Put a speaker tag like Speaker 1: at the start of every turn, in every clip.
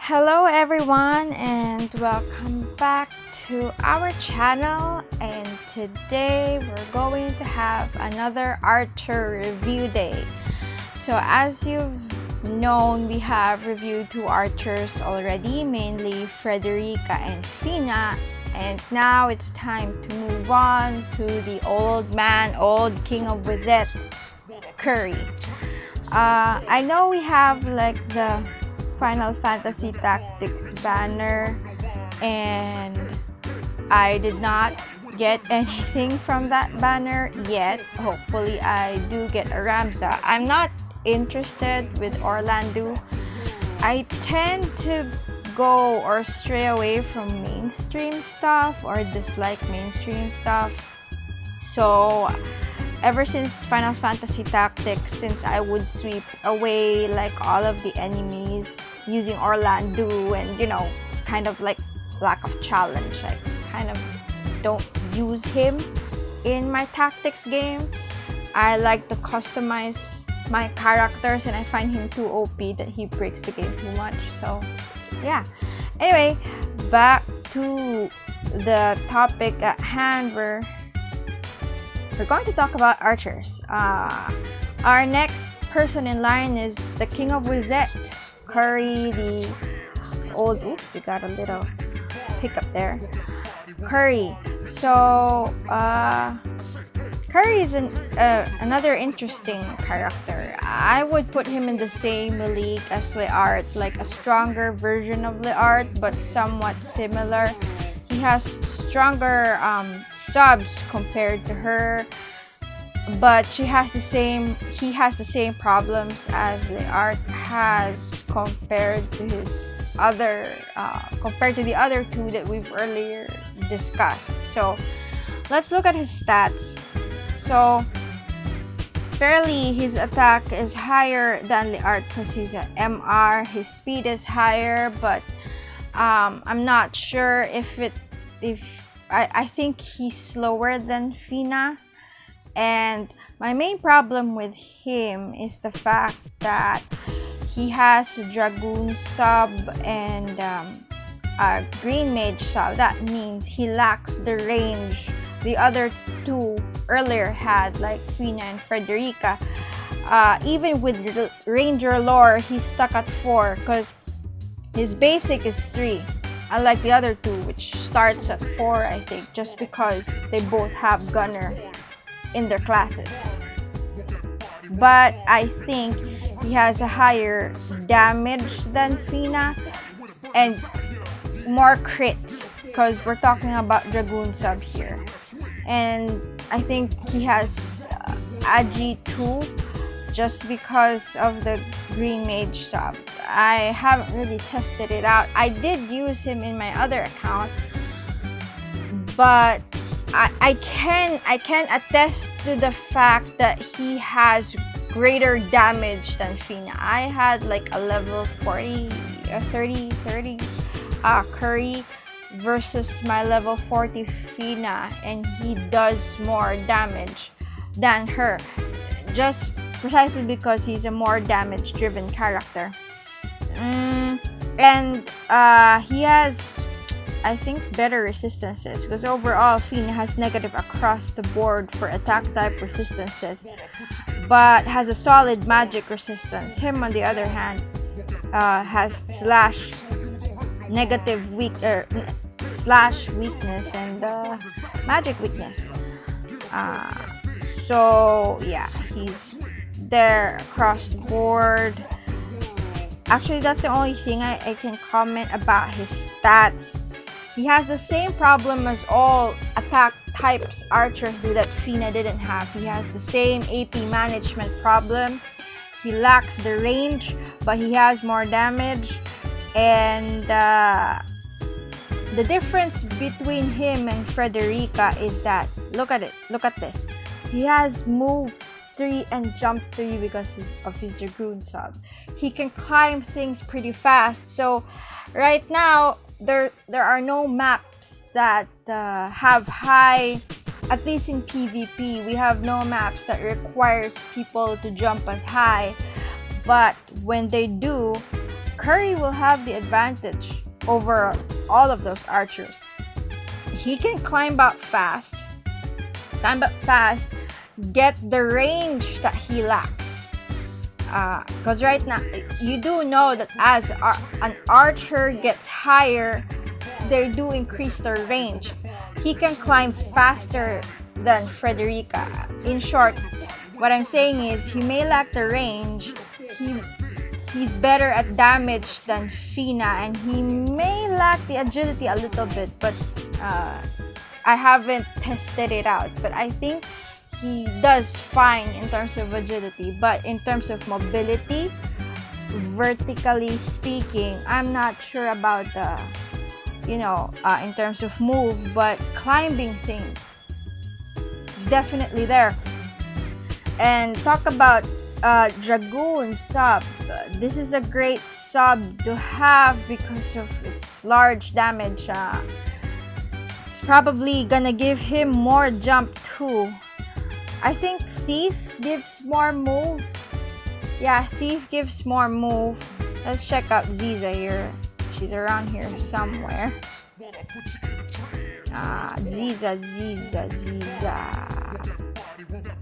Speaker 1: Hello everyone and welcome back to our channel, and today we're going to have another Archer review day. So as you've known, we have reviewed two Archers already, mainly Frederica and Fina, and now it's time to move on to the old king of Wezette, Khurry. I know we have like the Final Fantasy Tactics banner, and I did not get anything from that banner yet. Hopefully I do get a Ramza. I'm not interested with Orlando. I tend to go or stray away from mainstream stuff or dislike mainstream stuff. So ever since Final Fantasy Tactics, since I would sweep away like all of the enemies using Orlando, and it's kind of like lack of challenge. I kind of don't use him in my tactics game. I like to customize my characters, and I find him too OP that he breaks the game too much. So yeah, anyway, back to the topic at hand. We're going to talk about archers. Our next person in line is the King of Wezette, Khurry, the old. Oops, we got a little hiccup there. Khurry. So Khurry is another interesting character. I would put him in the same league as Leart, like a stronger version of Leart, but somewhat similar. He has stronger subs compared to her, but he has the same problems as Leart has compared to the other two that we've earlier discussed. So let's look at his stats. So fairly, his attack is higher than Leart because he's an MR. His speed is higher, but I'm not sure I think he's slower than Fina. And my main problem with him is the fact that he has a Dragoon sub and a Green Mage sub. That means he lacks the range the other two earlier had, like Fina and Frederica. Even with Ranger lore, he's stuck at 4 because his basic is 3. Unlike the other two, which starts at 4, I think, just because they both have Gunner in their classes. But I think he has a higher damage than Fina and more crits, because we're talking about Dragoon sub here. And I think he has Agi 2 just because of the Green Mage sub. I haven't really tested it out. I did use him in my other account, but I can attest to the fact that he has greater damage than Fina. I had like a level 40 or 30 Khurry versus my level 40 Fina, and he does more damage than her, just precisely because he's a more damage driven character. And he has, I think, better resistances, because overall Fina has negative across the board for attack type resistances, but has a solid magic resistance. Him, on the other hand, has slash weakness and magic weakness. So yeah, he's there across the board. Actually, that's the only thing I can comment about his stats. He has the same problem as all attack types archers do that Fina didn't have. He has the same AP management problem. He lacks the range, but he has more damage. And the difference between him and Frederica is that, look at this. He has move 3 and jump 3 because of his Dragoon sub. He can climb things pretty fast. So right now there are no maps that have high, at least in PvP, we have no maps that requires people to jump as high. But when they do, Khurry will have the advantage over all of those archers. He can climb up fast, get the range that he lacks. Because right now, you do know that as an archer gets higher, they do increase their range. He can climb faster than Frederica. In short, what I'm saying is he may lack the range. He's better at damage than Fina, and he may lack the agility a little bit, but I haven't tested it out. But I think he does fine in terms of agility, but in terms of mobility, vertically speaking, I'm not sure about the, in terms of move, but climbing things, definitely there. And talk about Dragoon sub. This is a great sub to have because of its large damage. It's probably gonna give him more jump too. I think Thief gives more move. Yeah, Thief gives more move. Let's check out Ziza here. She's around here somewhere. Ziza.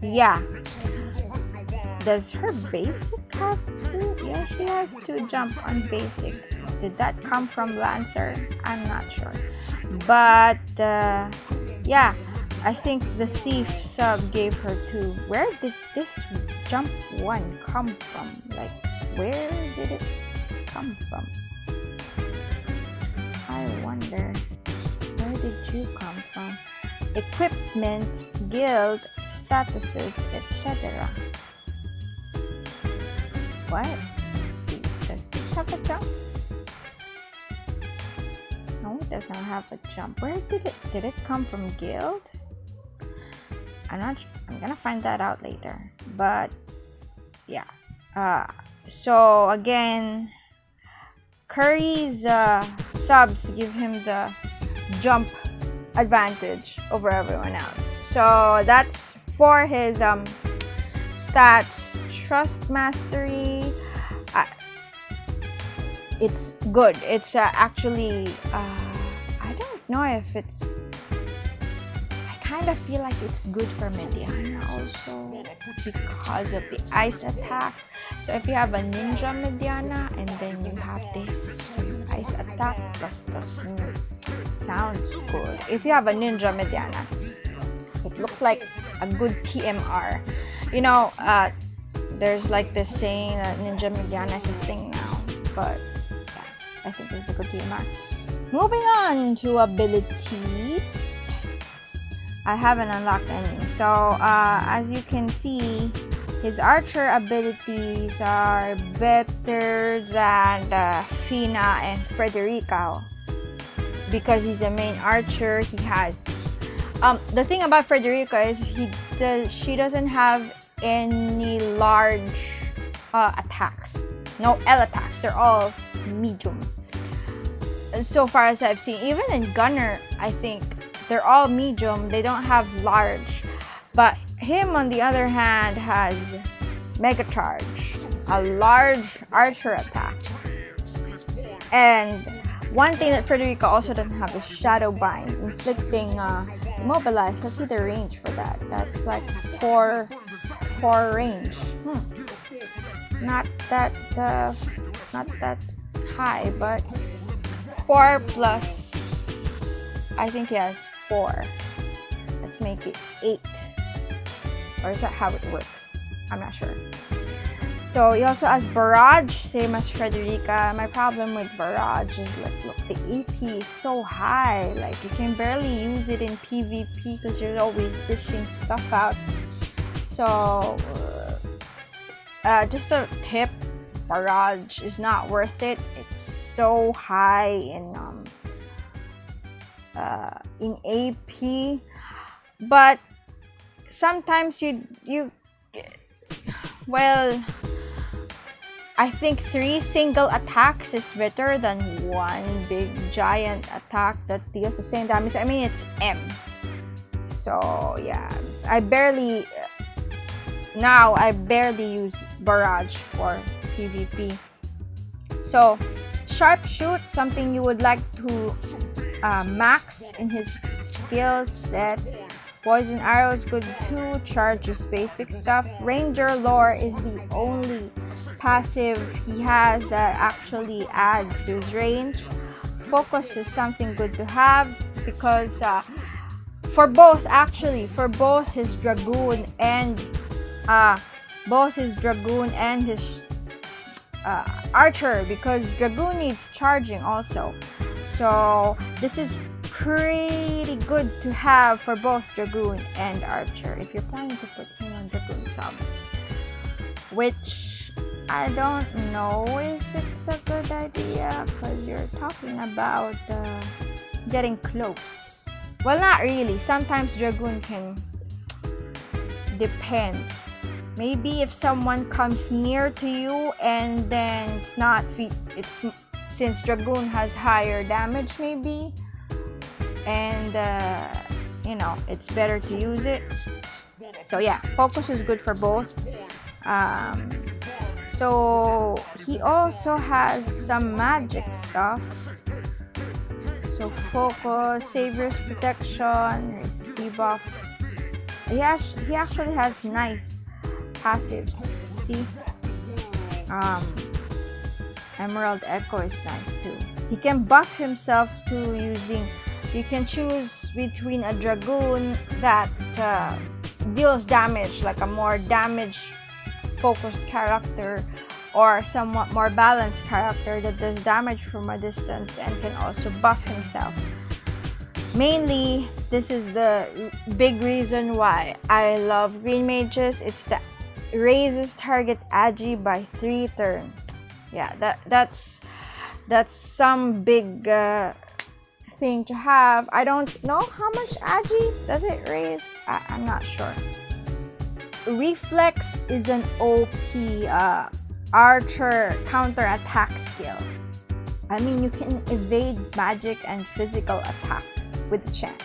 Speaker 1: Yeah. Does her basic have two? Yeah, she has 2 jump on basic. Did that come from Lancer? I'm not sure. But yeah, I think the Thief sub gave her 2. Where did this jump 1 come from? Like, where did it come from? I wonder, where did you come from? Equipment, guild, statuses, etc. What? Does this have a jump? No, it does not have a jump. Where did it come from? Guild? I'm gonna find that out later. But yeah. So again, Khurry's subs give him the jump advantage over everyone else. So that's for his stats. Trust mastery, it's good. It's actually I don't know if it's, I kind of feel like it's good for Mediana also because of the ice attack. So if you have a ninja Mediana and then you have this ice attack plus sounds good. If you have a ninja Mediana, it looks like a good PMR. There's like this saying that Ninja Mediana is a thing now, but yeah, I think this is a good TMR. Moving on to abilities. I haven't unlocked any. So as you can see, his archer abilities are better than Fina and Frederica. Because he's a main archer, he has the thing about Frederica is she doesn't have any large attacks. No L attacks. They're all medium. So far as I've seen, even in Gunner, I think they're all medium. They don't have large. But him, on the other hand, has Mega Charge, a large archer attack. And one thing that Frederica also doesn't have is Shadow Bind, inflicting immobilize. Let's see the range for that. That's like 4 range. Not that high, but 4 plus. I think he has 4. Let's make it 8. Or is that how it works? I'm not sure. So he also has Barrage, same as Frederica. My problem with Barrage is look, the AP is so high. Like, you can barely use it in PvP because you're always dishing stuff out. So just a tip, Barrage is not worth it. It's so high in AP, but sometimes well, I think 3 single attacks is better than 1 big giant attack that deals the same damage. I mean, it's M. So yeah, I barely use Barrage for PvP. So sharpshoot, something you would like to max in his skill set. Poison arrow is good too. Charge is basic stuff. Ranger lore is the only passive he has that actually adds to his range. Focus is something good to have because for both his dragoon and his archer, because dragoon needs charging also. So this is pretty good to have for both dragoon and archer if you're planning to put him on dragoon sub, which I don't know if it's a good idea because you're talking about getting close. Well, not really. Sometimes dragoon can, depends. Maybe if someone comes near to you and then since dragoon has higher damage maybe, and you know, it's better to use it. So yeah, focus is good for both. So he also has some magic stuff. So focus, savior's protection, raises debuff. He actually has nice passives. See, Emerald Echo is nice too. He can buff himself to using. You can choose between a dragoon that deals damage, like a more damage focused character, or somewhat more balanced character that does damage from a distance and can also buff himself. Mainly, this is the big reason why I love green mages. It's that raises target agi by 3 turns. Yeah, that's some big thing to have. I don't know how much agi does it raise. I'm not sure. Reflex is an OP archer counter attack skill. I mean, you can evade magic and physical attack with a chance.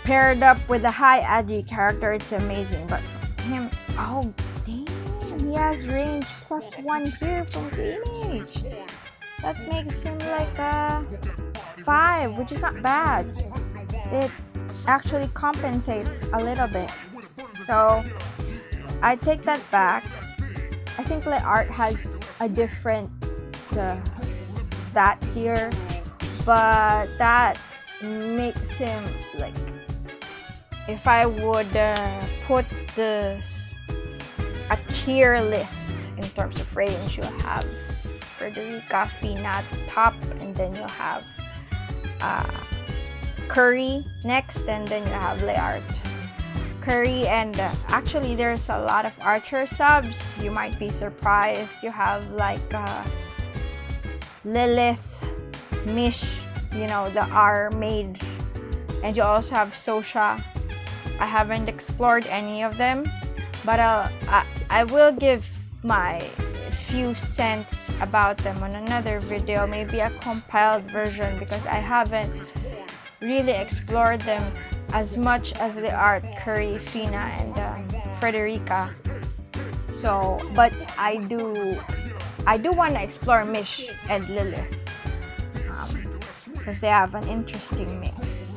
Speaker 1: Paired up with a high agi character, it's amazing. But him, oh damn, he has range +1 here from green mage. That makes him like a 5, which is not bad. It actually compensates a little bit. So I take that back. I think Leart has a different stat here, but that makes him like, if I would put a tier list in terms of range, you'll have Frederica, Fina at the top, and then you'll have Khurry next, and then you have Leart. Khurry, and actually there's a lot of archer subs. You might be surprised. You have like Lilith, Mish, you know, the R mage, and you also have Sosha. I haven't explored any of them, but I will give my few cents about them on another video, maybe a compiled version, because I haven't really explored them as much as the Art, Khurry, Fina, and Frederica. So, but I do want to explore Mish and Lilith because they have an interesting mix.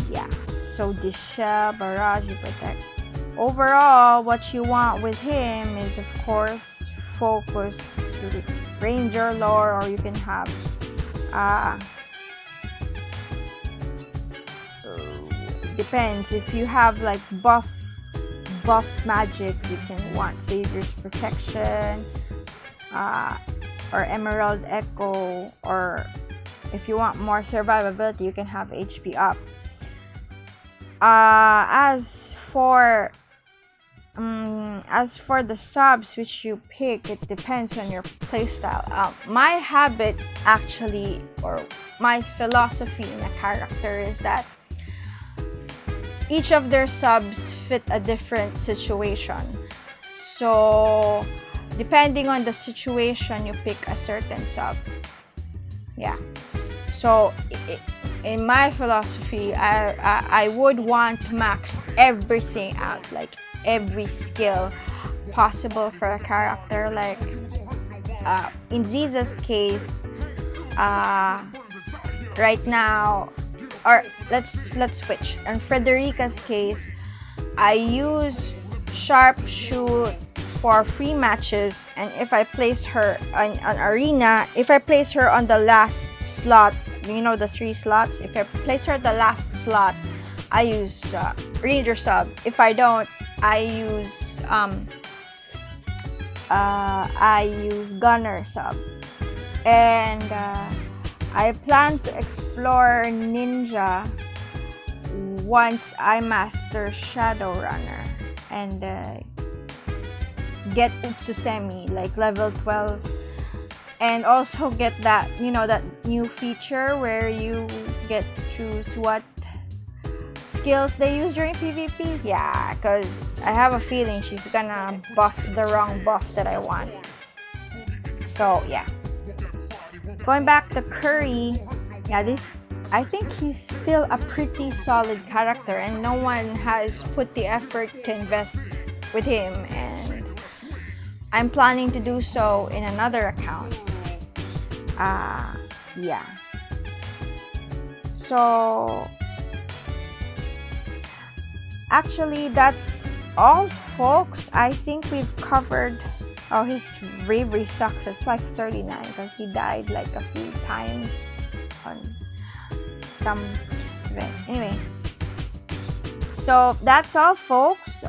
Speaker 1: Yeah. So Disha, Barrage, Protect. Overall, what you want with him is, of course, focus, Ranger lore, or you can have depends. If you have like buff magic, you can want Savior's Protection or Emerald Echo, or if you want more survivability, you can have HP up. As for the subs which you pick, it depends on your playstyle. My habit actually, or my philosophy in a character, is that each of their subs fit a different situation. So depending on the situation, you pick a certain sub. Yeah. So in my philosophy, I would want to max everything out, like every skill possible for a character. Like in Ziza's case, right now, or let's switch. In Frederica's case, I use sharpshoot for free matches, and if I place her on arena, if I place her on the last slot, you know, the 3 slots, if I place her at the last slot, I use Ranger sub. If I don't, I use Gunner sub. And I plan to explore Ninja once I master Shadowrunner and get Utsusemi like level 12, and also get that, you know, that new feature where you get to choose what skills they use during PvP. Yeah, because I have a feeling she's gonna buff the wrong buff that I want. So yeah, going back to Khurry, yeah, I think he's still a pretty solid character, and no one has put the effort to invest with him, and I'm planning to do so in another account. Yeah. So actually, that's all, folks. I think we've covered. Oh, his bravery sucks. It's like 39 because he died like a few times on some event. Anyway, so that's all, folks.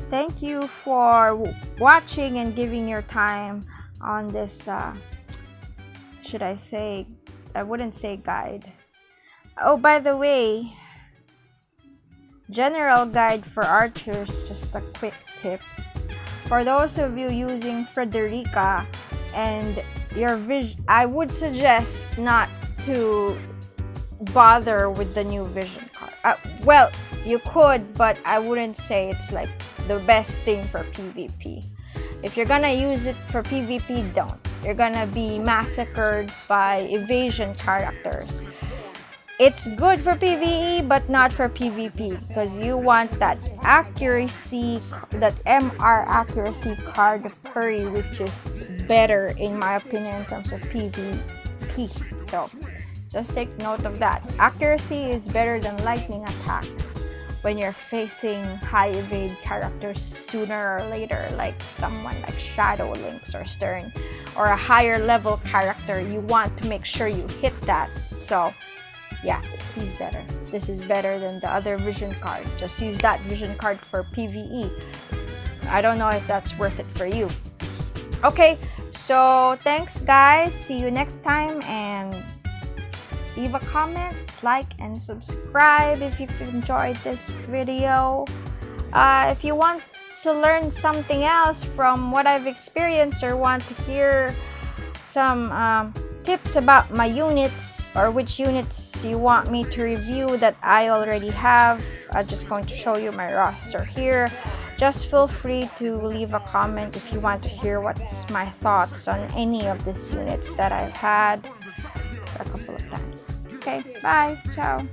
Speaker 1: Thank you for watching and giving your time on this, should I say, I wouldn't say guide. Oh, by the way, general guide for archers, just a quick tip. For those of you using Frederica and your vision, I would suggest not to bother with the new vision card. Well, you could, but I wouldn't say it's like the best thing for PvP. If you're gonna use it for PvP, don't. You're gonna be massacred by evasion characters. It's good for PvE, but not for PvP, because you want that accuracy, that MR accuracy card of Khurry, which is better in my opinion in terms of PvP. So just take note of that. Accuracy is better than lightning attack when you're facing high evade characters sooner or later, like someone like Shadow Lynx or Stern, or a higher level character. You want to make sure you hit that. So yeah, he's better. This is better than the other vision card. Just use that vision card for PvE. I don't know if that's worth it for you. Okay, so thanks guys. See you next time, and leave a comment, like, and subscribe if you enjoyed this video. If you want to learn something else from what I've experienced, or want to hear some tips about my units, or which units you want me to review that I already have, I'm just going to show you my roster here. Just feel free to leave a comment if you want to hear what's my thoughts on any of these units that I've had a couple of times. Okay, bye, ciao.